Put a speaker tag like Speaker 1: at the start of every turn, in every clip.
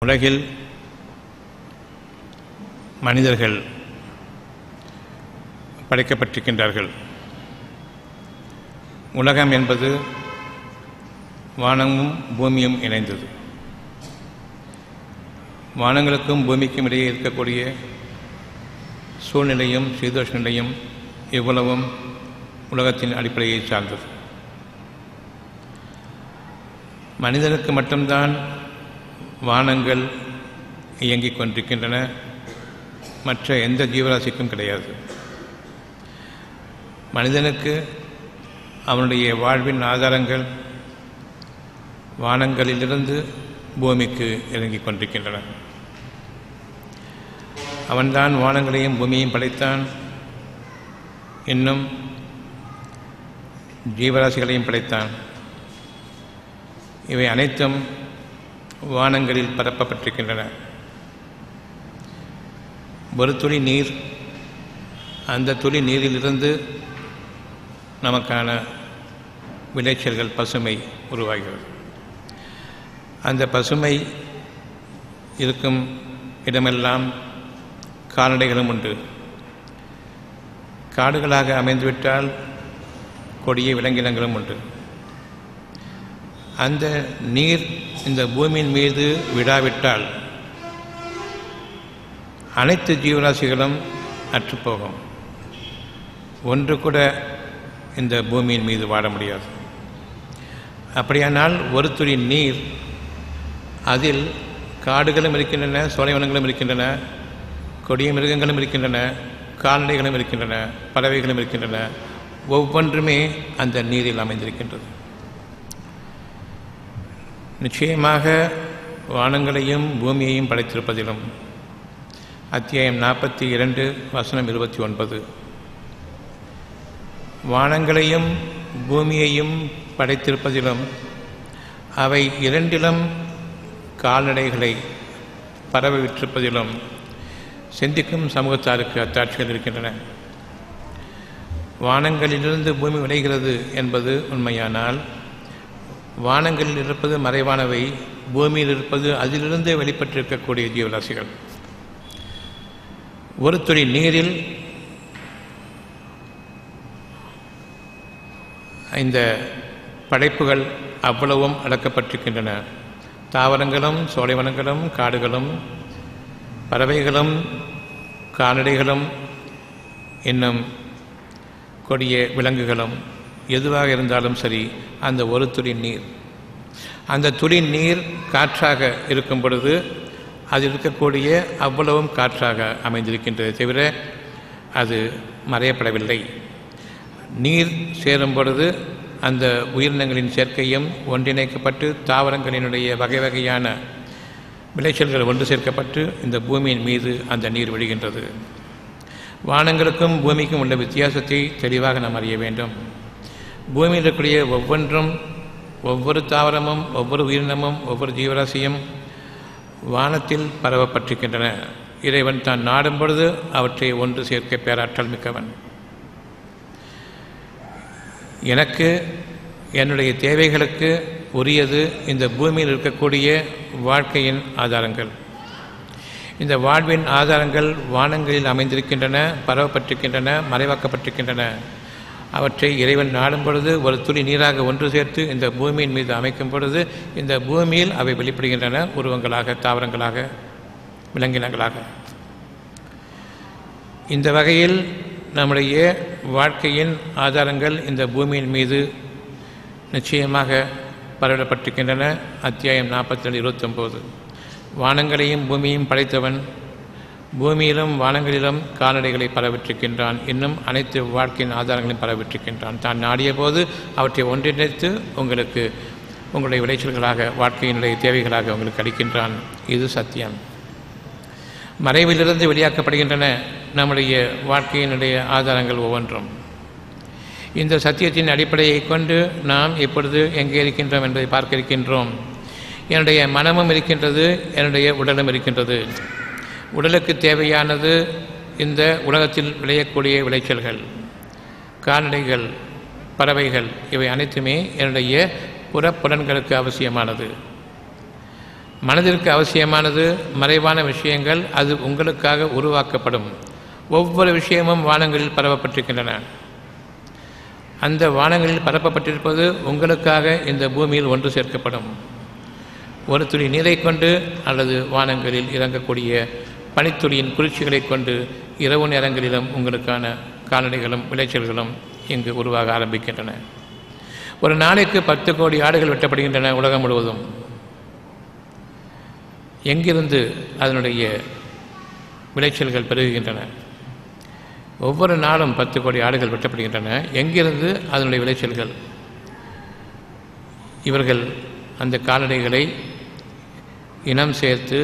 Speaker 1: உலகில் மனிதர்கள் படைக்கப்பட்டிருக்கின்றார்கள். உலகம் என்பது வானமும் பூமியும் இணைந்தது. வானங்களுக்கும் பூமிக்கும் இடையே இருக்கக்கூடிய சூழ்நிலையும் சீதோஷ நிலையும் இவ்வளவும் உலகத்தின் அடிப்படையை சார்ந்தது. மனிதனுக்கு மட்டும்தான் வானங்கள் இயங்கிக் கொண்டிருக்கின்றன, மற்ற எந்த ஜீவராசிக்கும் கிடையாது. மனிதனுக்கு அவனுடைய வாழ்வின் ஆதாரங்கள் வானங்களிலிருந்து பூமிக்கு இறங்கிக் கொண்டிருக்கின்றன. அவன்தான் வானங்களையும் பூமியையும் படைத்தான், இன்னும் ஜீவராசிகளையும் படைத்தான். இவை அனைத்தும் வானங்களில் பரப்பப்பட்டிருக்கின்றன. ஒரு துளி நீர், அந்த துளி நீரிலிருந்து நமக்கான விளைச்சல்கள் பசுமை உருவாகிறது. அந்த பசுமை இருக்கும் இடமெல்லாம் கால்நடைகளும் உண்டு. காடுகளாக அமைந்துவிட்டால் கொடிய விலங்கினங்களும் உண்டு. அந்த நீர் இந்த பூமியின் மீது விடாவிட்டால் அனைத்து ஜீவராசிகளும் அற்றுப்போகும். ஒன்று கூட இந்த பூமியின் மீது வாழ முடியாது. அப்படியானால் ஒரு துளி நீர், அதில் காடுகளும் இருக்கின்றன, சோலைவனங்களும் இருக்கின்றன, கொடிய மிருகங்களும் இருக்கின்றன, கால்நடைகளும் இருக்கின்றன, பறவைகளும் இருக்கின்றன. ஒவ்வொன்றுமே அந்த நீரில் அமைந்திருக்கின்றது. நிச்சயமாக வானங்களையும் பூமியையும் படைத்திருப்பதிலும் அத்தியாயம் 42 வசனம் 29, வானங்களையும் பூமியையும் படைத்திருப்பதிலும் அவை இரண்டிலும் கால்நடைகளை பரவ விட்டிருப்பதிலும் சிந்திக்கும் சமூகத்தாருக்கு அத்தாட்சிகள் இருக்கின்றன. வானங்களிலிருந்து பூமி விளைகிறது என்பது உண்மையானால், வானங்களில் இருப்பது மறைவானவை, பூமியில் இருப்பது அதிலிருந்து வெளிப்பட்டிருக்கக்கூடிய ஜீவராசிகள். ஒரு துளி நீரில் இந்த படைப்புகள் அவ்வளவும் அடக்கப்பட்டிருக்கின்றன. தாவரங்களும் சோலைவனங்களும் காடுகளும் பறவைகளும் கால்நடைகளும் இன்னும் கொடிய விலங்குகளும் எதுவாக இருந்தாலும் சரி, அந்த ஒரு துளி நீர், அந்த துளி நீர் காற்றாக இருக்கும் பொழுது அதில் இருக்கக்கூடிய அவ்வளவும் காற்றாக அமைந்திருக்கின்றது தவிர அது மறையப்படவில்லை. நீர் சேரும் பொழுது அந்த உயிரினங்களின் சேர்க்கையும் ஒன்றிணைக்கப்பட்டு தாவரங்களினுடைய வகை வகையான விளைச்சல்கள் ஒன்று சேர்க்கப்பட்டு இந்த பூமியின் மீது அந்த நீர் விழுகின்றது. வானங்களுக்கும் பூமிக்கும் உள்ள வித்தியாசத்தை தெளிவாக நாம் அறிய வேண்டும். பூமியில் இருக்கக்கூடிய ஒவ்வொன்றும், ஒவ்வொரு தாவரமும், ஒவ்வொரு உயிரினமும், ஒவ்வொரு ஜீவராசியும் வானத்தில் பரவப்பட்டிருக்கின்றன. இறைவன் தான் நாடும் பொழுது அவற்றை ஒன்று சேர்க்க பேராற்றல் மிக்கவன். எனக்கு என்னுடைய தேவைகளுக்கு உரியது இந்த பூமியில் இருக்கக்கூடிய வாழ்க்கையின் ஆதாரங்கள். இந்த வாழ்வின் ஆதாரங்கள் வானங்களில் அமைந்திருக்கின்றன, பரவப்பட்டிருக்கின்றன, மறைவாக்கப்பட்டிருக்கின்றன. அவற்றை இறைவன் நாடும் பொழுது ஒரு துளி நீராக ஒன்று சேர்த்து இந்த பூமியின் மீது அமைக்கும் பொழுது இந்த பூமியில் அவை வெளிப்படுகின்றன, உருவங்களாக, தாவரங்களாக, விலங்கினங்களாக. இந்த வகையில் நம்முடைய வாழ்க்கையின் ஆதாரங்கள் இந்த பூமியின் மீது நிச்சயமாக பரவிடப்பட்டிருக்கின்றன. அத்தியாயம் 42 29, வானங்களையும் பூமியையும் படைத்தவன் பூமியிலும் வானங்களிலும் கால்நடைகளை பரவிட்டிருக்கின்றான், இன்னும் அனைத்து வாழ்க்கையின் ஆதாரங்களையும் பரவிட்டிருக்கின்றான். தான் நாடிய போது அவற்றை ஒன்றிணைத்து உங்களுக்கு உங்களுடைய விளைச்சல்களாக, வாழ்க்கையினுடைய தேவைகளாக உங்களுக்கு அளிக்கின்றான். இது சத்தியம். மறைவிலிருந்து வெளியாக்கப்படுகின்றன நம்முடைய வாழ்க்கையினுடைய ஆதாரங்கள் ஒவ்வொன்றும். இந்த சத்தியத்தின் அடிப்படையை கொண்டு நாம் இப்பொழுது எங்கே இருக்கின்றோம் என்பதை பார்க்க இருக்கின்றோம். என்னுடைய மனமும் இருக்கின்றது, என்னுடைய உடலும் இருக்கின்றது. உடலுக்கு தேவையானது இந்த உலகத்தில் விளையக்கூடிய விளைச்சல்கள், கால்நடைகள், பறவைகள், இவை அனைத்துமே என்னுடைய புறப்புலன்களுக்கு அவசியமானது. மனதிற்கு அவசியமானது மறைவான விஷயங்கள், அது உங்களுக்காக உருவாக்கப்படும். ஒவ்வொரு விஷயமும் வானங்களில் பரவப்பட்டிருக்கின்றன. அந்த வானங்களில் பரப்பப்பட்டிருப்பது உங்களுக்காக இந்த பூமியில் ஒன்று சேர்க்கப்படும். ஒரு துளி நீரை கொண்டு அல்லது வானங்களில் இறங்கக்கூடிய பனித்துளியின் குளிர்ச்சிகளை கொண்டு இரவு நேரங்களிலும் உங்களுக்கான கால்நடைகளும் விளைச்சல்களும் இங்கு உருவாக ஆரம்பிக்கின்றன. ஒரு நாளைக்கு 10 கோடி ஆடுகள் வெட்டப்படுகின்றன உலகம் முழுவதும். எங்கிருந்து அதனுடைய விளைச்சல்கள் பெருகுகின்றன? ஒவ்வொரு நாளும் 10 கோடி ஆடுகள் வெட்டப்படுகின்றன. எங்கிருந்து அதனுடைய விளைச்சல்கள்? இவர்கள் அந்த கால்நடைகளை இனம் சேர்த்து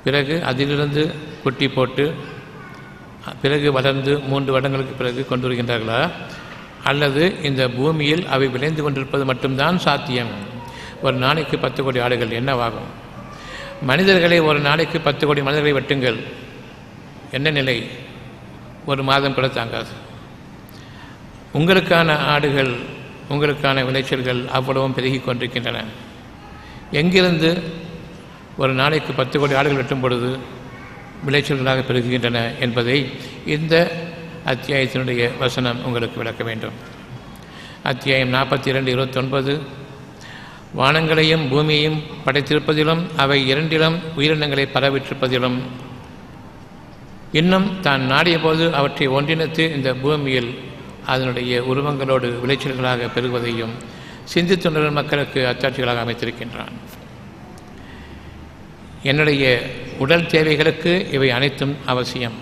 Speaker 1: பிறகு அதிலிருந்து குட்டி போட்டு பிறகு வளர்ந்து 3 வருடங்களுக்கு பிறகு கொண்டு வருகின்றார்களா? அல்லது இந்த பூமியில் அவை விளைந்து கொண்டிருப்பது மட்டும்தான் சாத்தியம்? ஒரு நாளைக்கு 10 கோடி ஆடுகள் என்னவாகும்? மனிதர்களை ஒரு நாளைக்கு 10 கோடி மனிதர்களை வெட்டுங்கள், என்ன நிலை? ஒரு மாதம் கூட தாங்காது. உங்களுக்கான ஆடுகள், உங்களுக்கான விளைச்சல்கள் அவ்வளவும் பெருகி கொண்டிருக்கின்றன. எங்கிருந்து ஒரு நாளைக்கு 10 கோடி ஆடுகள் வெட்டும் பொழுது விளைச்சல்களாக பெருகுகின்றன என்பதை இந்த அத்தியாயத்தினுடைய வசனம் உங்களுக்கு விளக்க வேண்டும். அத்தியாயம் 42:29 வானங்களையும் பூமியையும் படைத்திருப்பதிலும் அவை இரண்டிலும் உயிரினங்களை பரவிட்டிருப்பதிலும் இன்னும் தான் நாடிய போது அவற்றை ஒன்றிணைத்து இந்த பூமியில் அதனுடைய உருவங்களோடு விளைச்சல்களாக பெறுவதையும் சிந்தித்துணரும் மக்களுக்கு அத்தாட்சிகளாக அமைத்திருக்கின்றான். என்னுடைய உடல் தேவைகளுக்கு இவை அனைத்தும் அவசியம்.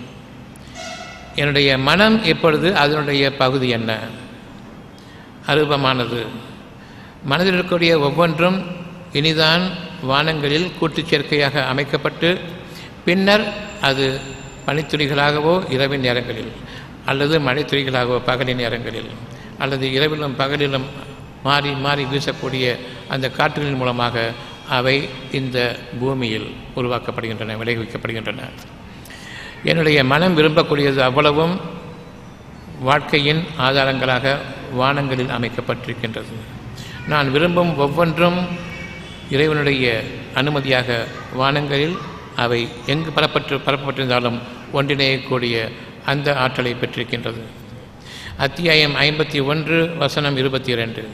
Speaker 1: என்னுடைய மனம் இப்பொழுது அதனுடைய பகுதி என்ன? அரூபமானது. மனதில் இருக்கக்கூடிய ஒவ்வொன்றும் இனிதான் வானங்களில் கூட்டுச் சேர்க்கையாக அமைக்கப்பட்டு பின்னர் அது பனித்துளிகளாகவோ இரவின் நேரங்களில் அல்லது மழைத்துளிகளாகவோ பகலின் நேரங்களில் அல்லது இரவிலும் பகலிலும் மாறி மாறி வீசக்கூடிய அந்த காற்றுகளின் மூலமாக அவை இந்த பூமியில் உருவாக்கப்படுகின்றன, விளைவிக்கப்படுகின்றன. என்னுடைய மனம் விரும்பக்கூடியது அவ்வளவும் வாழ்க்கையின் ஆதாரங்களாக வானங்களில் அமைக்கப்பட்டிருக்கின்றது. நான் விரும்பும் ஒவ்வொன்றும் இறைவனுடைய அனுமதியாக வானங்களில் அவை எங்கு பரப்பப்பட்டிருந்தாலும் ஒன்றிணையக்கூடிய அந்த ஆற்றலை பெற்றிருக்கின்றது. அத்தியாயம் 51:22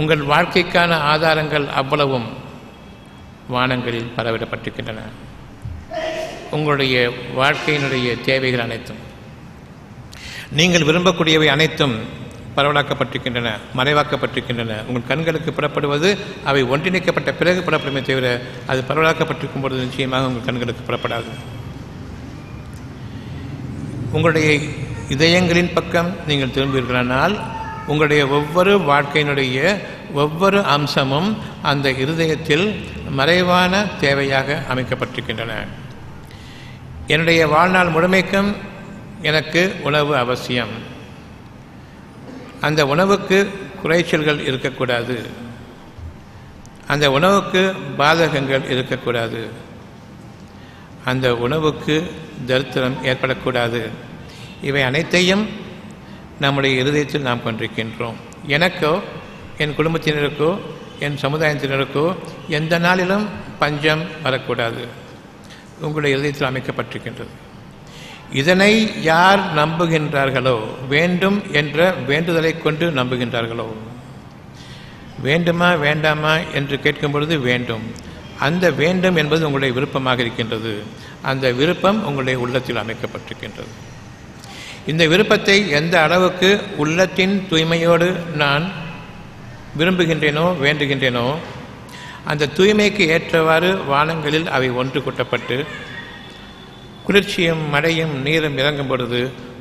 Speaker 1: உங்கள் வாழ்க்கைக்கான ஆதாரங்கள் அவ்வளவும் வானங்களில் பரவிடப்பட்டிருக்கின்றன. உங்களுடைய வாழ்க்கையினுடைய தேவைகள் அனைத்தும், நீங்கள் விரும்பக்கூடியவை அனைத்தும் பரவலாக்கப்பட்டிருக்கின்றன, மறைவாக்கப்பட்டிருக்கின்றன. உங்கள் கண்களுக்கு புறப்படுவது அவை ஒன்றிணைக்கப்பட்ட பிறகு புறப்படுமே தவிர அது பரவலாக்கப்பட்டிருக்கும் பொழுது நிச்சயமாக உங்கள் கண்களுக்கு புறப்படாது. உங்களுடைய இதயங்களின் பக்கம் நீங்கள் திரும்புவீர்களானால் உங்களுடைய ஒவ்வொரு வாழ்க்கையினுடைய ஒவ்வொரு அம்சமும் அந்த இருதயத்தில் மறைவான தேவையாக அமைக்கப்பட்டிருக்கின்றன. என்னுடைய வாழ்நாள் முழுமைக்கும் எனக்கு உணவு அவசியம். அந்த உணவுக்கு குறைச்சல்கள் இருக்கக்கூடாது. அந்த உணவுக்கு பாதகங்கள் இருக்கக்கூடாது. அந்த உணவுக்கு தரித்திரம் ஏற்படக்கூடாது. இவை அனைத்தையும் நம்முடைய இருதயத்தில் நாம் கொண்டிருக்கின்றோம். எனக்கோ என் குடும்பத்தினருக்கோ என் சமுதாயத்தினருக்கோ எந்த நாளிலும் பஞ்சம் வரக்கூடாது. உங்களுடைய இருதயத்தில் அமைக்கப்பட்டிருக்கின்றது. இதனை யார் நம்புகின்றார்களோ, வேண்டும் என்ற வேண்டுதலை கொண்டு நம்புகின்றார்களோ, வேண்டுமா வேண்டாமா என்று கேட்கும் பொழுது வேண்டும். அந்த வேண்டும் என்பது உங்களுடைய விருப்பமாக இருக்கின்றது. அந்த விருப்பம் உங்களுடைய உள்ளத்தில் அமைக்கப்பட்டிருக்கின்றது. இந்த விருப்பத்தை எந்த அளவுக்கு உள்ளத்தின் தூய்மையோடு நான் விரும்புகின்றேனோ வேண்டுகின்றேனோ அந்த தூய்மைக்கு ஏற்றவாறு வானங்களில் அவை ஒன்று கூட்டப்பட்டு குளிர்ச்சியும் மழையும் நீரும் இறங்கும் பொழுது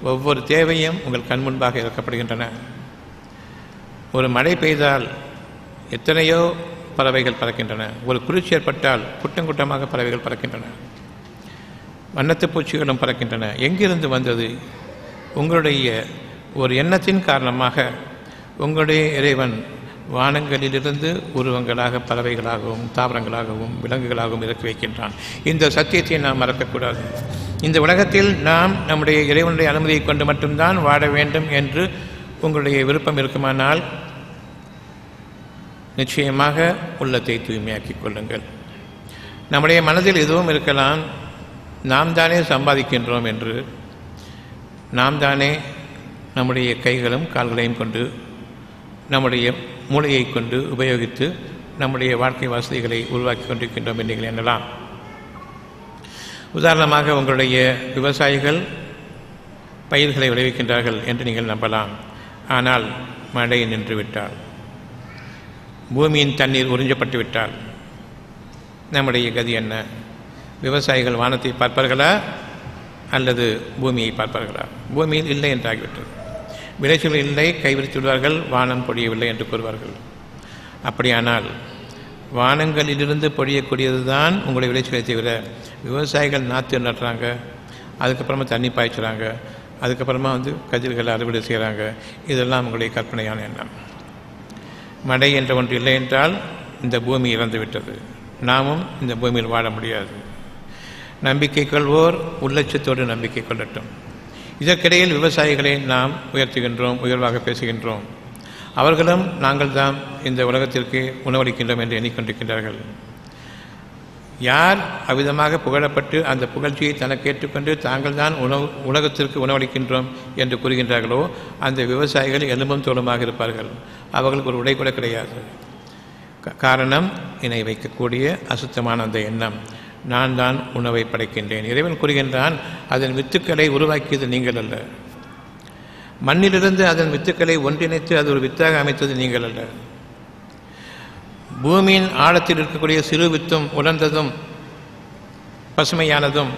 Speaker 1: ஒவ்வொரு தேவையும் உங்கள் கண் முன்பாக இறக்கப்படுகின்றன. ஒரு மழை பெய்தால் எத்தனையோ பறவைகள் பறக்கின்றன. ஒரு குளிர்ச்சி ஏற்பட்டால் கூட்டமாக பறவைகள் பறக்கின்றன. வண்ணத்து பூச்சிகளும் பறக்கின்றன. எங்கிருந்து வந்தது? உங்களுடைய ஒரு எண்ணத்தின் காரணமாக உங்களுடைய இறைவன் வானங்களிலிருந்து உருவங்களாக பறவைகளாகவும் தாவரங்களாகவும் விலங்குகளாகவும் இறக்கி வைக்கின்றான். இந்த சத்தியத்தை நாம் மறக்கக்கூடாது. இந்த உலகத்தில் நாம் நம்முடைய இறைவனுடைய அனுமதியை கொண்டு மட்டும்தான் வாழ வேண்டும் என்று உங்களுடைய விருப்பம் இருக்குமானால் நிச்சயமாக உள்ளத்தை தூய்மையாக்கிக் கொள்ளுங்கள். நம்முடைய மனதில் எதுவும் இருக்கலாம், நாம் தானே சம்பாதிக்கின்றோம் என்று, நாம் தானே நம்முடைய கைகளும் கால்களையும் கொண்டு நம்முடைய மூளையை கொண்டு உபயோகித்து நம்முடைய வாழ்க்கை வசதிகளை உருவாக்கி கொண்டிருக்கின்றோம் என்று நீங்கள் எண்ணலாம். உதாரணமாக உங்களுடைய விவசாயிகள் பயிர்களை விளைவிக்கின்றார்கள் என்று நீங்கள் நம்பலாம். ஆனால் மழை நின்றுவிட்டால், பூமியின் தண்ணீர் உறிஞ்சப்பட்டு விட்டால் நம்முடைய கதி என்ன? விவசாயிகள் வானத்தை பார்ப்பார்களா அல்லது பூமியை பார்ப்பார்களா? பூமியில் இல்லை என்றாகிவிட்டது. விளைச்சல் இல்லை, கைவிரித்து விடுவார்கள், வானம் பொழியவில்லை என்று கூறுவார்கள். அப்படியானால் வானங்களிலிருந்து பொழியக்கூடியது தான் உங்களுடைய விளைச்சலை தவிர, விவசாயிகள் நாற்று நட்டுறாங்க, அதுக்கப்புறமா தண்ணி பாய்ச்சுறாங்க, அதுக்கப்புறமா கதிர்களை அறுவடை செய்கிறாங்க. இதெல்லாம் உங்களுடைய கற்பனையான எண்ணம். மழை என்ற ஒன்று இல்லை என்றால் இந்த பூமி இறந்துவிட்டது. நாமும் இந்த பூமியில் வாழ முடியாது. நம்பிக்கை கொள்வோர் உள்ளட்சத்தோடு நம்பிக்கை கொள்ளட்டும். இதற்கிடையில் விவசாயிகளை நாம் உயர்த்துகின்றோம், உயர்வாக பேசுகின்றோம். அவர்களும் நாங்கள் தான் இந்த உலகத்திற்கு உணவளிக்கின்றோம் என்று எண்ணிக்கொண்டிருக்கின்றார்கள். யார் அவ்விதமாக புகழப்பட்டு அந்த புகழ்ச்சியை தனக்கு ஏற்றுக்கொண்டு தாங்கள் தான் உலகத்திற்கு உணவளிக்கின்றோம் என்று கூறுகின்றார்களோ அந்த விவசாயிகள் எலும்பும் தோலுமாக இருப்பார்கள். அவர்களுக்கு ஒரு உடை கூட கிடையாது. காரணம், இணை வைக்கக்கூடிய அசுத்தமான அந்த எண்ணம். நான் தான் உணவை படைக்கின்றேன். இறைவன் கூறுகின்றான், அதன் வித்துக்களை உருவாக்கியது நீங்கள் அல்ல. மண்ணிலிருந்து அதன் வித்துக்களை ஒன்றிணைத்து அது ஒரு வித்தாக அமைத்தது நீங்கள் அல்ல. பூமியின் ஆழத்தில் இருக்கக்கூடிய சிறு வித்தும் உலர்ந்ததும் பசுமையானதும்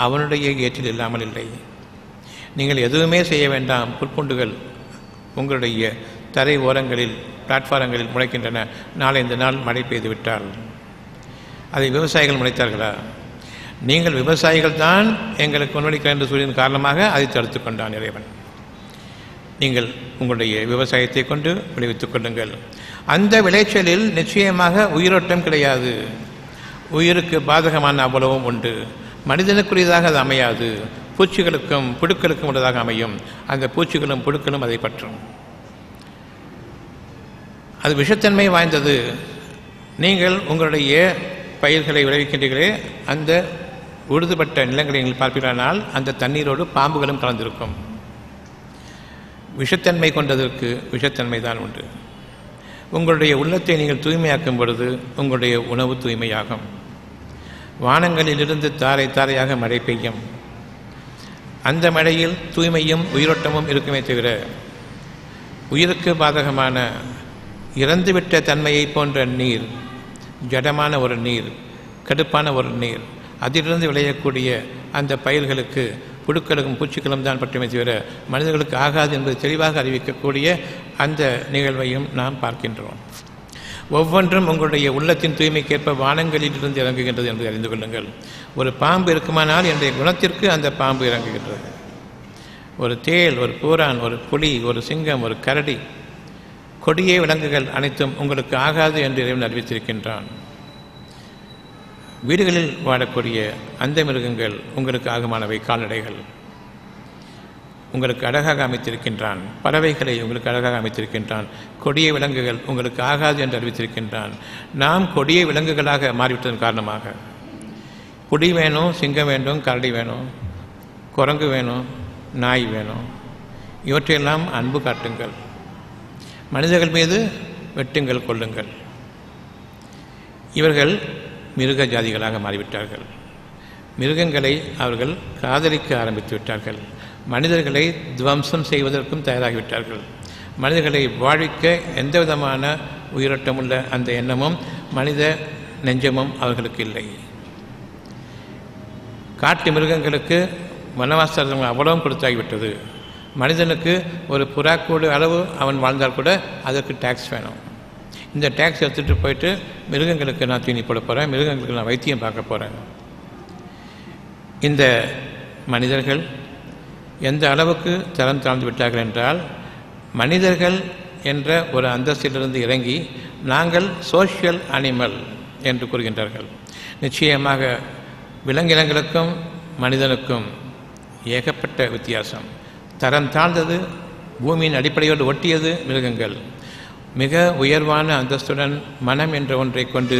Speaker 1: அவனுடைய ஏற்றில் இல்லாமல் இல்லை. நீங்கள் எதுவுமே செய்ய வேண்டாம். புற்புண்டுகள் உங்களுடைய தரை ஓரங்களில் பிளாட்ஃபாரங்களில் முளைக்கின்றன. நாளை இந்த நாள் மழை பெய்து விட்டால் அதை விவசாயிகள் முளைத்தார்களா? நீங்கள் விவசாயிகள் தான் எங்களுக்கு உணவளிக்க என்று சொல்லியின் காரணமாக அதை தடுத்து கொண்டான் இறைவன். நீங்கள் உங்களுடைய விவசாயத்தை கொண்டு விளைவித்துக் கொள்ளுங்கள். அந்த விளைச்சலில் நிச்சயமாக உயிரோட்டம் கிடையாது. உயிருக்கு பாதகமான அவ்வளவும் உண்டு. மனிதனுக்குரியதாக அது அமையாது. பூச்சிகளுக்கும் புழுக்களுக்கும் உள்ளதாக அமையும். அந்த பூச்சிகளும் புழுக்களும் அதை பற்றும். அது விஷத்தன்மை வாய்ந்தது. நீங்கள் உங்களுடைய பயிர்களை விளைவிக்கின்றீர்களே, அந்த உழுதுபட்ட நிலங்களை நீங்கள் பார்ப்பீர்களானால் அந்த தண்ணீரோடு பாம்புகளும் கலந்திருக்கும். விஷத்தன்மை கொண்டதற்கு விஷத்தன்மை தான் உண்டு. உங்களுடைய உள்ளத்தை நீங்கள் தூய்மையாக்கும் பொழுது உங்களுடைய உணவு தூய்மையாகும். வானங்களிலிருந்து தாரை தாரையாக மழை பெய்யும். அந்த மழையில் தூய்மையும் உயிரோட்டமும் இருக்குமே தவிர உயிருக்கு பாதகமான இறந்துவிட்ட தன்மையை போன்ற நீர், ஜடமான ஒரு நீர், கடுப்பான ஒரு நீர், அதிலிருந்து விளையக்கூடிய அந்த பயிர்களுக்கு புழுக்களுக்கும் பூச்சிகளும் தான் பற்றுமே தவிர மனிதர்களுக்கு ஆகாது என்பது தெளிவாக அறிவிக்கக்கூடிய அந்த நிகழ்வையும் நாம் பார்க்கின்றோம். ஒவ்வொன்றும் உங்களுடைய உள்ளத்தின் தூய்மைக்கேற்ப வானங்களிலிருந்து இறங்குகின்றது என்பதை அறிந்து கொள்ளுங்கள். ஒரு பாம்பு இருக்குமானால் என்னுடைய குணத்திற்கு அந்த பாம்பு இறங்குகின்றது. ஒரு தேள், ஒரு பூரான், ஒரு புலி, ஒரு சிங்கம், ஒரு கரடி, கொடிய விலங்குகள் அனைத்தும் உங்களுக்கு ஆகாது என்று இறைவன் அறிவித்திருக்கின்றான். வீடுகளில் வாழக்கூடிய அந்த மிருகங்கள் உங்களுக்கு ஆகமானவை கால்நடைகள். உங்களுக்கு அழகாக அமைத்திருக்கின்றான். பறவைகளை உங்களுக்கு அழகாக அமைத்திருக்கின்றான். கொடிய விலங்குகள் உங்களுக்கு ஆகாது என்று அறிவித்திருக்கின்றான். நாம் கொடிய விலங்குகளாக மாறிவிட்டதன் காரணமாக புலி வேணும், சிங்கம் வேண்டும், கரடி வேணும், குரங்கு வேணும், நாய் வேணும், இவற்றையெல்லாம் அன்பு காட்டுங்கள். மனிதர்கள் மீது வெட்டுங்கள், கொள்ளுங்கள். இவர்கள் மிருக ஜாதிகளாக மாறிவிட்டார்கள். மிருகங்களை அவர்கள் காதலிக்க ஆரம்பித்து விட்டார்கள். மனிதர்களை துவம்சம் செய்வதற்கும் தயாராகிவிட்டார்கள். மனிதர்களை வாழ்விக்க எந்த விதமான உயிரோட்டமுள்ள அந்த எண்ணமும் மனித நெஞ்சமும் அவர்களுக்கு இல்லை. காட்டு மிருகங்களுக்கு வனவாசம் அவ்வளவும் கொடுத்தாகிவிட்டது. மனிதனுக்கு ஒரு புறாக்கூடு அளவு அவன் வாழ்ந்தால் கூட அதற்கு டேக்ஸ் வேணும். இந்த டேக்ஸ் எடுத்துகிட்டு போயிட்டு மிருகங்களுக்கு நான் தீனி போட போகிறேன், மிருகங்களுக்கு நான் வைத்தியம் பார்க்க போகிறேன். இந்த மனிதர்கள் எந்த அளவுக்கு தரம் தாழ்ந்து விட்டார்கள் என்றால், மனிதர்கள் என்ற ஒரு அந்தஸ்திலிருந்து இறங்கி நாங்கள் சோஷியல் அனிமல் என்று கூறுகின்றார்கள். நிச்சயமாக விலங்கினங்களுக்கும் மனிதனுக்கும் ஏகப்பட்ட வித்தியாசம். தரம் தாழ்ந்தது, பூமியின் அடிப்படையோடு ஒட்டியது மிருகங்கள். மிக உயர்வான அந்தஸ்துடன் மனம் என்ற ஒன்றை கொண்டு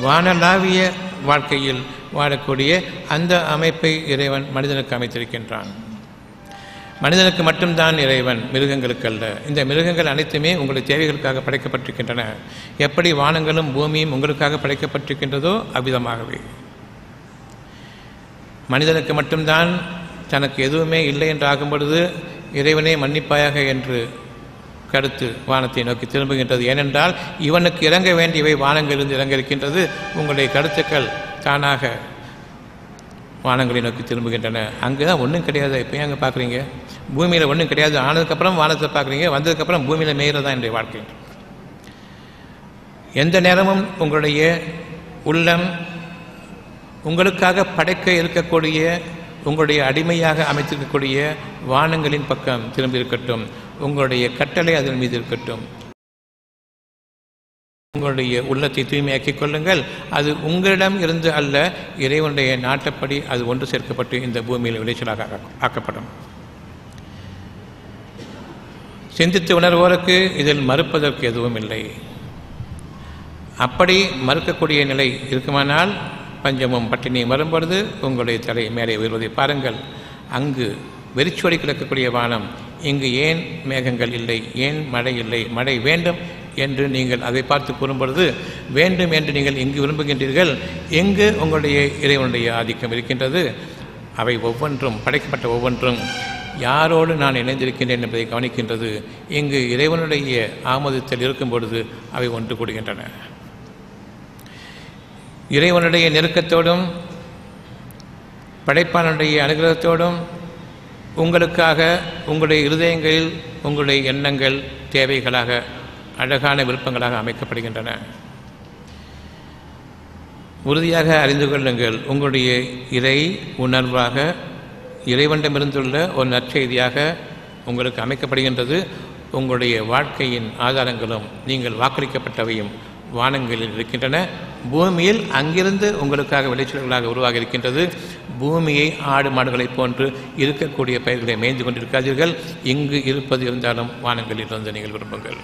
Speaker 1: வானளாவிய வாழ்க்கையில் வாழக்கூடிய அந்த அமைப்பை இறைவன் மனிதனுக்கு அமைத்திருக்கின்றான். மனிதனுக்கு மட்டும்தான் இறைவன், மிருகங்களுக்கு அல்ல. இந்த மிருகங்கள் அனைத்துமே உங்களுடைய தேவைகளுக்காக படைக்கப்பட்டிருக்கின்றன. எப்படி வானங்களும் பூமியும் உங்களுக்காக படைக்கப்பட்டிருக்கின்றதோ அவ்விதமாகவே மனிதனுக்கு மட்டும்தான் தனக்கு எதுவுமே இல்லை என்று ஆகும் பொழுது இறைவனே மன்னிப்பாயாக என்று கருத்து வானத்தை நோக்கி திரும்புகின்றது. ஏனென்றால் இவனுக்கு இறங்க வேண்டியவை வானங்களிலிருந்து இறங்க இருக்கின்றது. உங்களுடைய கருத்துக்கள் தானாக வானங்களை நோக்கி திரும்புகின்றன. அங்கே தான் ஒன்றும் கிடையாது. இப்போ அங்கே பார்க்குறீங்க, பூமியில் ஒன்றும் கிடையாது. ஆனதுக்கப்புறம் வானத்தை பார்க்குறீங்க, வந்ததுக்கப்புறம் பூமியில் மேய்கிறது தான் என்னுடைய வாழ்க்கை. எந்த நேரமும் உங்களுடைய உள்ளம் உங்களுக்காக படைக்க இருக்கக்கூடிய, உங்களுடைய அடிமையாக அமைத்திருக்கக்கூடிய வானங்களின் பக்கம் திரும்பி இருக்கட்டும். உங்களுடைய கட்டளை அதன் மீது இருக்கட்டும். உங்களுடைய உள்ளத்தை தூய்மையாக்கிக் கொள்ளுங்கள். அது உங்களிடம் இருந்து அல்ல, இறைவனுடைய நாட்டப்படி அது ஒன்று சேர்க்கப்பட்டு இந்த பூமியில் விளைச்சலாக ஆக்கப்படும். சிந்தித்து உணர்வோருக்கு இதில் மறுப்பதற்கு எதுவும் இல்லை. அப்படி மறுக்கக்கூடிய நிலை இருக்குமானால் பஞ்சமும் பட்டினியும் வரும்பொழுது உங்களுடைய தலை மேலே உயர்வதை பாருங்கள். அங்கு வெறிச்சோடி கிடக்கக்கூடிய வானம், இங்கு ஏன் மேகங்கள் இல்லை, ஏன் மழை இல்லை, மழை வேண்டும் என்று நீங்கள் அதை பார்த்து கூறும்பொழுது, வேண்டும் என்று நீங்கள் எங்கு விரும்புகின்றீர்கள், எங்கு உங்களுடைய இறைவனுடைய ஆதிக்கம் இருக்கின்றது. அவை ஒவ்வொன்றும், படைக்கப்பட்ட ஒவ்வொன்றும் யாரோடு நான் இணைந்திருக்கின்றேன் என்பதை கவனிக்கின்றது. இங்கு இறைவனுடைய ஆமோதித்தல் இருக்கும் பொழுது அவை ஒன்று கூடுகின்றன. இறைவனுடைய நெருக்கத்தோடும் படைப்பானுடைய அனுகிரகத்தோடும் உங்களுக்காக உங்களுடைய இருதயங்களில் உங்களுடைய எண்ணங்கள் தேவைகளாக, அழகான விருப்பங்களாக அமைக்கப்படுகின்றன. உறுதியாக அறிந்து கொள்ளுங்கள், உங்களுடைய இறை உணர்வாக இறைவனிடமிருந்துள்ள ஒரு நற்செய்தியாக உங்களுக்கு அமைக்கப்படுகின்றது. உங்களுடைய வாழ்க்கையின் ஆதாரங்களும் நீங்கள் வாக்களிக்கப்பட்டவையும் வானங்களில் இருக்கின்றன. பூமியில் அங்கிருந்து உங்களுக்காக விளைச்சல்களாக உருவாகி இருக்கின்றது. பூமியை ஆடு மாடுகளைப் போன்று இருக்கக்கூடிய பயிர்களை மேய்ந்து கொண்டிருக்காதீர்கள். இங்கு இருப்பது இருந்தாலும் வானங்களில் இருந்து நீங்கள் விரும்புங்கள்.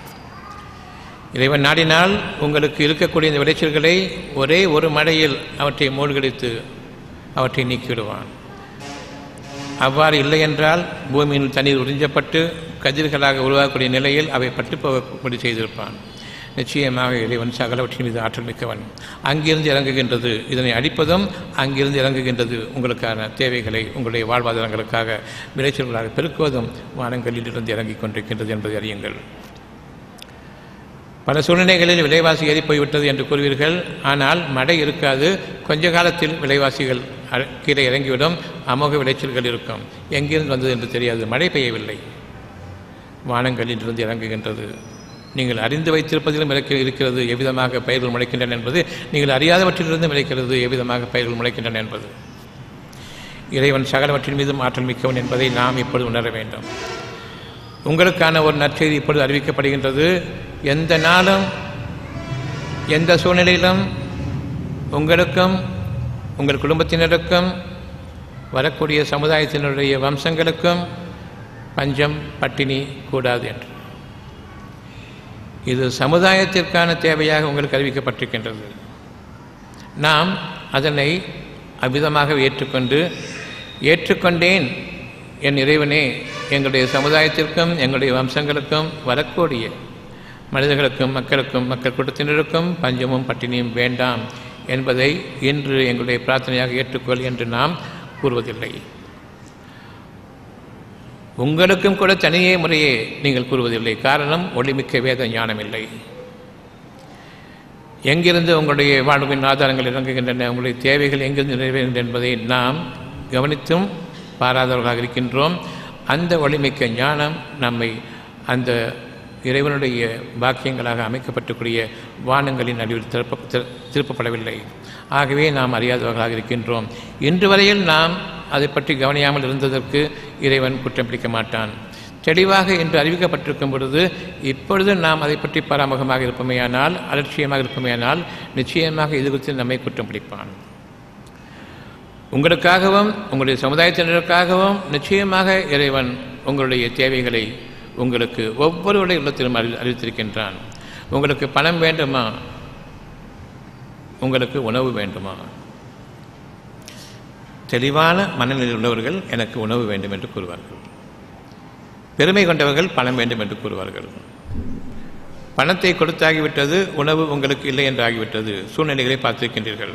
Speaker 1: இறைவன் நாடினால் உங்களுக்கு இருக்கக்கூடிய இந்த விளைச்சல்களை ஒரே ஒரு மழையில் அவற்றை மூழ்கடித்து அவற்றை நீக்கிவிடுவான். அவ்வாறு இல்லை என்றால் பூமியில் தண்ணீர் உறிஞ்சப்பட்டு கதிர்களாக உருவாகக்கூடிய நிலையில் அவை பட்டு போகப்படி செய்திருப்பான். நிச்சயமாக இறைவன் சகலவற்றின் மீது ஆற்றல் மிக்கவன். அங்கிருந்து இறங்குகின்றது, இதனை அடிப்பதும் அங்கிருந்து இறங்குகின்றது. உங்களுக்கான தேவைகளை உங்களுடைய வாழ்வாதாரங்களுக்காக விளைச்சல்களாக பெருக்குவதும் வானங்களில் இருந்து இறங்கிக் கொண்டிருக்கின்றது என்பதை அறியுங்கள். பல சூழ்நிலைகளில் விலைவாசி ஏறி போய்விட்டது என்று கூறுவீர்கள். ஆனால் மழை இருக்காது. கொஞ்ச காலத்தில் விலைவாசிகள் கீழே இறங்கிவிடும். அமோக விளைச்சல்கள் இருக்கும். எங்கிருந்து வந்தது என்று தெரியாது. மழை பெய்யவில்லை, வானங்களில் இருந்து இறங்குகின்றது. நீங்கள் அறிந்து வைத்திருப்பதிலும் இருக்கிறது எவ்விதமாக பயிர்கள் முளைக்கின்றன என்பது, நீங்கள் அறியாதவற்றிலிருந்து விளைக்கிறது எவ்விதமாக பயிர்கள் முளைக்கின்றன என்பது. இறைவன் சகலவற்றின் மீதும் ஆற்றல் மிக்கவன் என்பதை நாம் இப்பொழுது உணர வேண்டும். உங்களுக்கான ஒரு நற்செய்தி இப்பொழுது அறிவிக்கப்படுகின்றது. எந்த நாளும் எந்த சூழ்நிலையிலும் உங்களுக்கும் உங்கள் குடும்பத்தினருக்கும் வரக்கூடிய சமுதாயத்தினருடைய வம்சங்களுக்கும் பஞ்சம் பட்டினி கூடாது என்று இது சமுதாயத்திற்கான தேவையாக உங்களுக்கு அறிவிக்கப்பட்டிருக்கின்றது. நாம் அதனை அவ்விதமாக ஏற்றுக்கொண்டேன் என் இறைவனே, எங்களுடைய சமுதாயத்திற்கும் எங்களுடைய வம்சங்களுக்கும் வரக்கூடிய மனிதர்களுக்கும் மக்கள் கூட்டத்தினருக்கும் பஞ்சமும் பட்டினியும் வேண்டாம் என்பதை இன்று எங்களுடைய பிரார்த்தனையாக ஏற்றுக்கொள் என்று நாம் கூறுவதில்லை. உங்களுக்கும் கூட தனியே முறையே நீங்கள் கூறுவதில்லை. காரணம், ஒளிமிக்க வேத ஞானம் இல்லை. எங்கிருந்து உங்களுடைய வாழ்வின் ஆதாரங்கள் இறங்குகின்றன, உங்களுடைய தேவைகள் எங்கிருந்து நிறைவேறுகின்றன என்பதை நாம் கவனித்தும் பாராதவர்களாக இருக்கின்றோம். அந்த ஒளிமிக்க ஞானம் நம்மை அந்த இறைவனுடைய பாக்கியங்களாக அமைக்கப்பட்டக்கூடிய வானங்களின் நடுவில் திருப்பப்படவில்லை. ஆகவே நாம் அறியாதவர்களாக இருக்கின்றோம். இன்று வரையில் நாம் அதை பற்றி கவனியாமல் இருந்ததற்கு இறைவன் குற்றம் பிடிக்க மாட்டான். தெளிவாக இன்று அறிவிக்கப்பட்டிருக்கும் பொழுது இப்பொழுது நாம் அதை பற்றி பராமுகமாக இருப்பமையானால், அலட்சியமாக இருப்பமையானால் நிச்சயமாக இது குறித்து நம்மை குற்றம் பிடிப்பான். உங்களுக்காகவும் உங்களுடைய சமுதாயத்தினருக்காகவும் நிச்சயமாக இறைவன் உங்களுடைய தேவைகளை உங்களுக்கு ஒவ்வொருவருடைய உள்ளத்திலும் அறிவித்திருக்கின்றான். உங்களுக்கு பணம் வேண்டுமா, உங்களுக்கு உணவு வேண்டுமா? தெளிவான மனநிலையில் உள்ளவர்கள் எனக்கு உணவு வேண்டும் என்று கூறுவார்கள். பெருமை கொண்டவர்கள் பணம் வேண்டும் என்று கூறுவார்கள். பணத்தை கொடுத்தாகிவிட்டது, உணவு உங்களுக்கு இல்லை என்று ஆகிவிட்டது. சூழ்நிலைகளை பார்த்திருக்கின்றீர்கள்.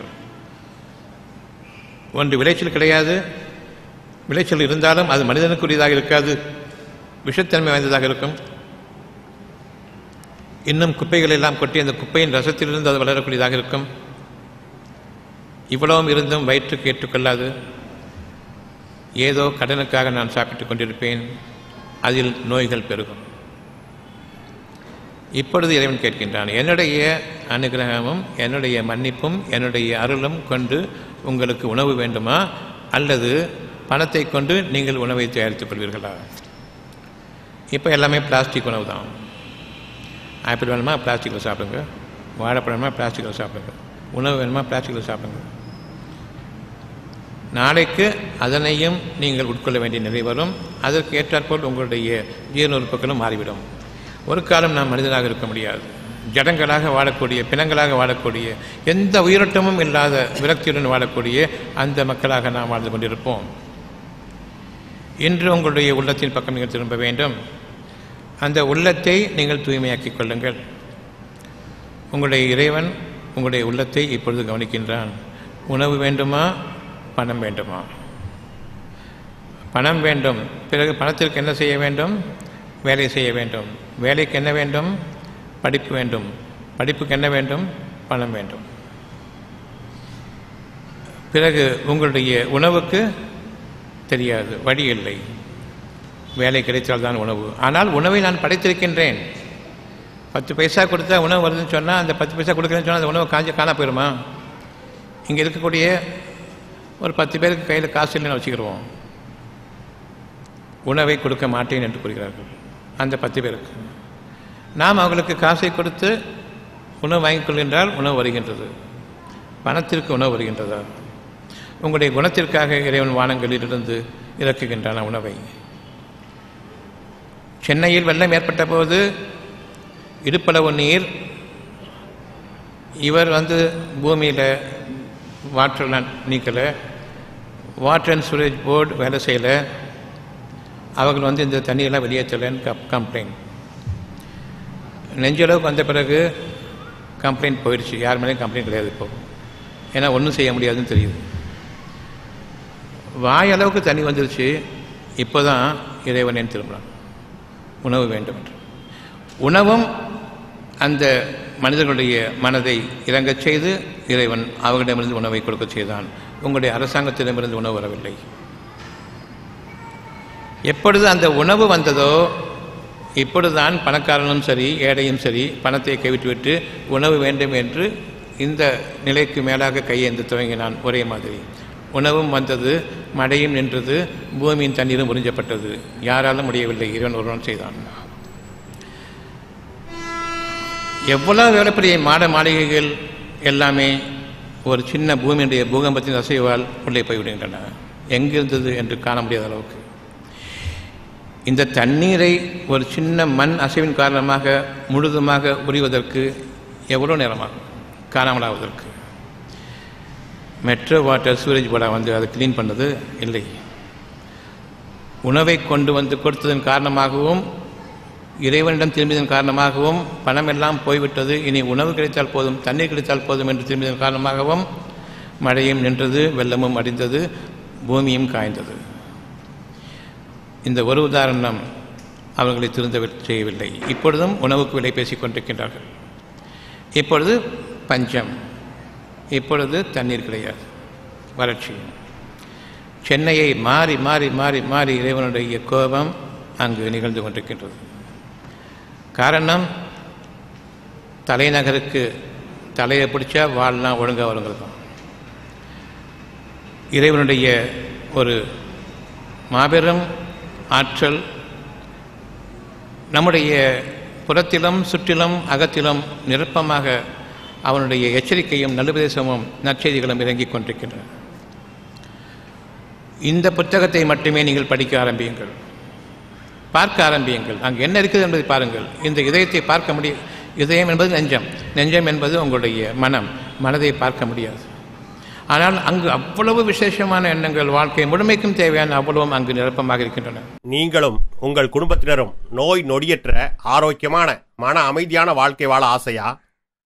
Speaker 1: ஒன்று விளைச்சல் கிடையாது, விளைச்சல் இருந்தாலும் அது மனிதனுக்குரியதாக இருக்காது, விஷத்தன்மை வாய்ந்ததாக இருக்கும். இன்னும் குப்பைகள் எல்லாம் கொட்டி அந்த குப்பையின் ரசத்திலிருந்து அது வளரக்கூடியதாக இருக்கும். இவ்வளவும் இருந்தும் வயிற்றுக்கு ஏற்றுக்கொள்ளாது. ஏதோ கடனுக்காக நான் சாப்பிட்டுக் கொண்டிருப்பேன், அதில் நோய்கள் பெருகும். இப்பொழுது இறைவன் கேட்கின்றான், என்னுடைய அனுகிரகமும் என்னுடைய மன்னிப்பும் என்னுடைய அருளும் கொண்டு உங்களுக்கு உணவு வேண்டுமா, அல்லது பணத்தை கொண்டு நீங்கள் உணவை தயாரித்துக் கொள்வீர்களா? இப்போ எல்லாமே பிளாஸ்டிக் உணவு தான். ஆப்பிள் வேணுமா பிளாஸ்டிக்கில் சாப்பிடுங்க, வாழைப்பழம் வேணுமா பிளாஸ்டிக்கில் சாப்பிடுங்க, உணவு வேணுமா பிளாஸ்டிக்கில் சாப்பிடுங்க. நாளைக்கு அதனையும் நீங்கள் உட்கொள்ள வேண்டிய நிலை வரும். அதற்கு ஏற்றாற்போல் உங்களுடைய ஜீரண உறுப்புகளும் மாறிவிடும். ஒரு காலம் நாம் மனிதனாக இருக்க முடியாது. ஜடங்களாக வாழக்கூடிய, பிணங்களாக வாழக்கூடிய, எந்த உயிரோட்டமும் இல்லாத விரக்தியுடன் வாழக்கூடிய அந்த மக்களாக நாம் வாழ்ந்து கொண்டிருப்போம். இன்று உங்களுடைய உள்ளத்தின் பக்கம் நீங்கள் திரும்ப வேண்டும். அந்த உள்ளத்தை நீங்கள் தூய்மையாக்கிக் கொள்ளுங்கள். உங்களுடைய இறைவன் உங்களுடைய உள்ளத்தை இப்பொழுது கவனிக்கின்றான். உணவு வேண்டுமா, பணம் வேண்டுமா? பணம் வேண்டும். பிறகு பணத்திற்கு என்ன செய்ய வேண்டும்? வேலை செய்ய வேண்டும். வேலைக்கு என்ன வேண்டும்? படிப்பு வேண்டும். படிப்புக்கு என்ன வேண்டும்? பணம் வேண்டும். பிறகு உங்களுடைய உணவுக்கு தெரியாது, வழி இல்லை. வேலை கிடைத்தால்தான் உணவு. ஆனால் உணவை நான் படைத்திருக்கின்றேன். 10 பைசா கொடுத்தா உணவு வருதுன்னு சொன்னால், அந்த 10 பைசா கொடுக்குறேன்னு சொன்னால் அந்த உணவு காண போயிடுமா? இங்கே இருக்கக்கூடிய ஒரு 10 பேருக்கு கையில் காசு இல்லைன்னு வச்சுக்கிடுவோம். உணவை கொடுக்க மாட்டேன் என்று கூறுகிறார்கள். அந்த 10 பேருக்கு நாம் அவர்களுக்கு காசை கொடுத்து உணவு வாங்கிக் கொள்கின்றால் உணவு வருகின்றது. பணத்திற்கு உணவு வருகின்றதா? உங்களுடைய குணத்திற்காக இறைவன் வானங்களிலிருந்து இறக்குகின்றான உணவை. சென்னையில் வெள்ளம் ஏற்பட்ட போது இடுப்பளவு நீர், இவர் பூமியில் வாட்டர்லாம் நீக்கலை, வாட்டர் அண்ட் சூரேஜ் போர்டு வேலை செய்யலை, அவர்கள் இந்த தண்ணியெல்லாம் வெளியேற்றலைன்னு கம்ப்ளைண்ட். நெஞ்சளவுக்கு வந்த பிறகு கம்ப்ளைண்ட் போயிடுச்சு. யார் மேலேயும் கம்ப்ளைண்ட் கிடையாது இப்போ. ஏன்னா ஒன்றும் செய்ய முடியாதுன்னு தெரியுது. வாயளவுக்கு தண்ணி வந்துருச்சு. இப்போ தான் இறைவனேன்னு திரும்பலாம். உணவு வேண்டும் என்று. உணவும் அந்த மனிதர்களுடைய மனதை இறங்கச் செய்து இறைவன் அவர்களிடமிருந்து உணவை கொடுக்க செய்தான். உங்களுடைய அரசாங்கத்திடமிருந்து உணவு வரவில்லை. எப்பொழுது அந்த உணவு வந்ததோ இப்பொழுதுதான் பணக்காரனும் சரி ஏழையும் சரி பணத்தை கைவிட்டுவிட்டு உணவு வேண்டும் என்று இந்த நிலைக்கு மேலாக கையேந்து துவங்கினான். ஒரே மாதிரி உணவும் வந்தது, மழையும் நின்றது, பூமியின் தண்ணீரும் உறிஞ்சப்பட்டது. யாராலும் முடியவில்லை, இறைவன் ஒருவன் செய்தான். எவ்வளவு வேலைப்படிய மாளிகைகள் எல்லாமே ஒரு சின்ன பூமியுடைய பூகம்பத்தின் அசைவால் உள்ளே போய்விடுகின்றன. எங்கிருந்தது என்று காண முடியாத அளவுக்கு. இந்த தண்ணீரை ஒரு சின்ன மண் அசைவின் காரணமாக முழுதுமாக உரிவதற்கு எவ்வளோ நேரமாகும் காணாமலாவதற்கு? மெட்ரோ வாட்டர் சூரேஜ் போர்டு அதை கிளீன் பண்ணது இல்லை. உணவை கொண்டு கொடுத்ததன் காரணமாகவும் இறைவனிடம் திரும்பியதன் காரணமாகவும் பணம் எல்லாம் போய்விட்டது. இனி உணவு கிடைத்தால் போதும், தண்ணீர் கிடைத்தால் போதும் என்று திரும்பியதன் காரணமாகவும் மழையும் நின்றது, வெள்ளமும் அடிந்தது, பூமியும் காய்ந்தது. இந்த ஒரு உதாரணம் அவர்களை திருந்த செய்யவில்லை. இப்பொழுதும் உணவுக்கு விலை பேசிக் கொண்டிருக்கின்றார்கள். இப்பொழுது பஞ்சம், இப்பொழுது தண்ணீர் கிடையாது, வறட்சி. சென்னையை மாறி மாறி மாறி மாறி இறைவனுடைய கோபம் அங்கு நிகழ்ந்து கொண்டிருக்கின்றது. காரணம், தலைநகருக்கு தலையை பிடிச்சா வாழ்லாம் ஒழுங்காக வருங்கிறது தான். இறைவனுடைய ஒரு மாபெரும் ஆற்றல் நம்முடைய புறத்திலும் சுற்றிலும் அகத்திலும் நிரப்பமாக அவனுடைய எச்சரிக்கையும் நல்லுபதேசமும் நற்செய்திகளும் இறங்கிக் கொண்டிருக்கின்றன. இந்த புத்தகத்தை மட்டுமே நீங்கள் படிக்க ஆரம்பியுங்கள், பார்க்க ஆரம்பியுங்கள். அங்கு என்ன இருக்குது என்பதை பாருங்கள். இந்த இதயத்தை பார்க்க இதயம் என்பது நெஞ்சம், நெஞ்சம் என்பது உங்களுடைய மனதை பார்க்க முடியாது. ஆனால் அங்கு அவ்வளவு விசேஷமான எண்ணங்கள் வாழ்க்கை முழுமைக்கும் தேவையான அவ்வளவும் அங்கு நிரப்பமாக இருக்கின்றன.
Speaker 2: நீங்களும் உங்கள் குடும்பத்தினரும் நோய் நொடியற்ற ஆரோக்கியமான மன அமைதியான வாழ்க்கை வாழ ஆசையா?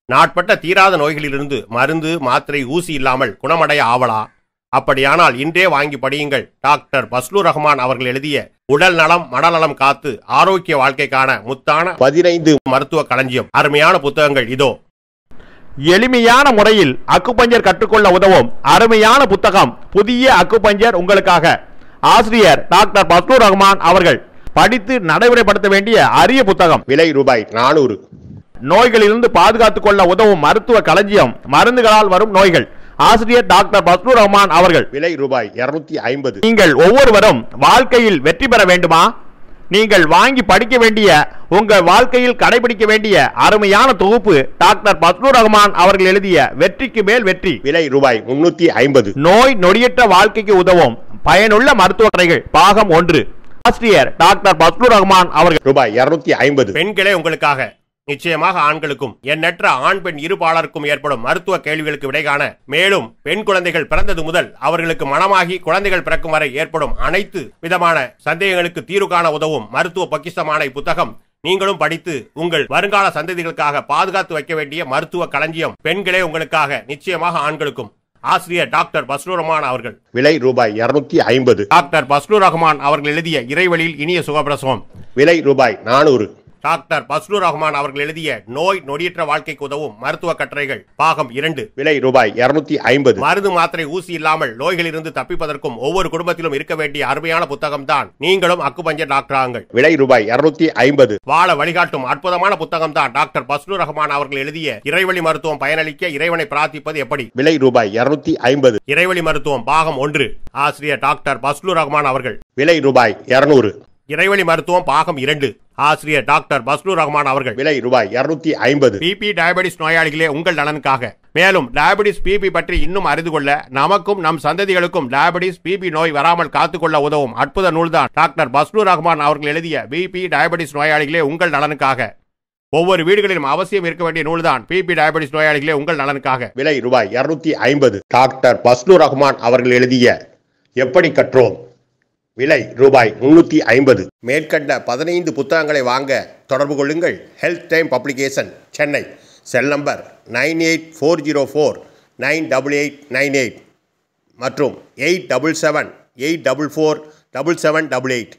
Speaker 2: நாட்பட்ட தீராத நோய்களிலிருந்து மருந்து மாத்திரை ஊசி இல்லாமல் குணமடைய ஆவலா? அப்படியானால் இன்றே வாங்கி படியுங்கள். டாக்டர் பஸ்லூர் ரஹ்மான் அவர்கள் எழுதிய உடல் நலம் மனநலம் காத்து ஆரோக்கிய வாழ்க்கைக்கான முத்தான 15 மருத்துவ களஞ்சியம். அருமையான புத்தகங்கள் இதோ.
Speaker 3: எளிமையான முறையில் அக்குபஞ்சர் கற்றுக்கொள்ள உதவும் அருமையான புத்தகம் புதிய அக்குபஞ்சர் உங்களுக்காக. ஆசிரியர் டாக்டர் பஸ்லூர் ரஹ்மான் அவர்கள். படித்து நடைமுறைப்படுத்த வேண்டிய அரிய புத்தகம்.
Speaker 2: விலை ரூபாய் 400.
Speaker 3: நோய்களிலிருந்து பாதுகாத்துக் கொள்ள உதவும் மருத்துவ களஞ்சியம். மருந்துகளால் வரும் நோய்கள். ஆசிரியர் டாக்டர் பஸ்லூர் ரஹ்மான் அவர்கள்.
Speaker 2: விலை ரூபாய் 250.
Speaker 3: நீங்கள் ஒவ்வொருவரும் வாழ்க்கையில் வெற்றி பெற வேண்டுமா? நீங்கள் வாங்கி படிக்க வேண்டிய, உங்கள் வாழ்க்கையில் கடைபிடிக்க வேண்டிய அருமையான தொகுப்பு டாக்டர் பஸ்லூர் ரஹ்மான் அவர்கள் எழுதிய வெற்றிக்கு மேல் வெற்றி.
Speaker 2: விலை ரூபாய் 350.
Speaker 3: நோய் நொடியற்ற வாழ்க்கைக்கு உதவும் பயனுள்ள மருத்துவ கதைகள் பாகம் 1. ஆசிரியர் டாக்டர் பஸ்லூர் ரஹ்மான் அவர்கள்.
Speaker 2: ரூபாய் 250. பெண்களே உங்களுக்காக. நிச்சயமாக ஆண்களுக்கும் எண்ணற்ற ஆண் பெண் இருபாலருக்கும் ஏற்படும் மருத்துவ கேள்விகளுக்கு விடை காண, மேலும் பெண் குழந்தைகள் பிறந்தது முதல் அவர்களுக்கு மனமாகி குழந்தைகள் பிறக்கும் வரை ஏற்படும் அனைத்து விதமான சந்தேகங்களுக்கு தீர்வு காண உதவும் மருத்துவ பொக்கிஷமான இப்புத்தகம் நீங்களும் படித்து உங்கள் வருங்கால சந்ததிகளுக்காக பாதுகாத்து வைக்க வேண்டிய மருத்துவ களஞ்சியம். பெண்களே உங்களுக்காக, நிச்சயமாக ஆண்களுக்கும். ஆசிரியர் டாக்டர் பஸ்லூர் ரஹ்மான் அவர்கள். விலை ரூபாய் 250. டாக்டர் பஸ்லூர் ரஹ்மான் அவர்கள் எழுதிய இறைவழியில் இனிய சுகப்பிரசவம். விலை ரூபாய் 400. டாக்டர் பஸ்லூர் ரஹ்மான் அவர்கள் எழுதிய நோய் நொடியற்ற வாழ்க்கைக்கு உதவும் மருத்துவ கட்டுரைகள் பாகம் 2. விலை ரூபாய் 250. மருந்து மாத்திரை ஊசி இல்லாமல் நோய்களிலிருந்து தப்பிப்பதற்கும் ஒவ்வொரு குடும்பத்திலும் இருக்க வேண்டிய அருமையான புத்தகம் தான் நீங்களும் அக்குபஞ்சர் டாக்டராங்கள். விலை ரூபாய் 250. வாழ வழிகாட்டும் அற்புதமான புத்தகம் தான் டாக்டர் பஸ்லூர் ரஹ்மான் அவர்கள் எழுதிய இறைவழி மருத்துவம் பயனளிக்க இறைவனை பிரார்த்திப்பது எப்படி. விலை ரூபாய் 250. இறைவழி மருத்துவம் பாகம் 1. ஆசிரியர் டாக்டர் பஸ்லூர் ரஹ்மான் அவர்கள். விலை ரூபாய் 200. இறைவழி மருத்துவம் பாகம் 2. ஆசிரியர் டாக்டர் பஸ்லூர் ரஹ்மான் அவர்கள். விலை ரூபாய் 250. பிபி டயபெட்டிஸ் நோயாளிகளே உங்கள் நலனுக்காக. மேலும் டயபெட்டிஸ் பிபி பற்றி இன்னும் அறிந்து கொள்ள, நமக்கும் நம் சந்ததிகளுக்கும் டயபெட்டிஸ் பிபி நோய் வராமல் காத்துக்கொள்ள உதவும் அற்புத நூல்தான் டாக்டர் பஸ்லூர் ரஹ்மான் அவர்கள் எழுதிய பிபி டயபெட்டிஸ் நோயாளிகளே உங்கள் நலனுக்காக. ஒவ்வொரு வீடுகளிலும் அவசியம் இருக்க வேண்டிய நூல்தான் பிபி டயபெட்டிஸ் நோயாளிகளே உங்கள் நலனுக்காக. விலை ரூபாய் 250. டாக்டர் பஸ்லூர் ரஹ்மான் அவர்கள் எழுதிய எப்படி கற்றோம். விலை ரூபாய் 350. மேற்கண்ட 15 புத்தகங்களை வாங்க தொடர்பு கொள்ளுங்கள். Health time publication, Chennai. Cell number 9840498898 மற்றும் 87784477788.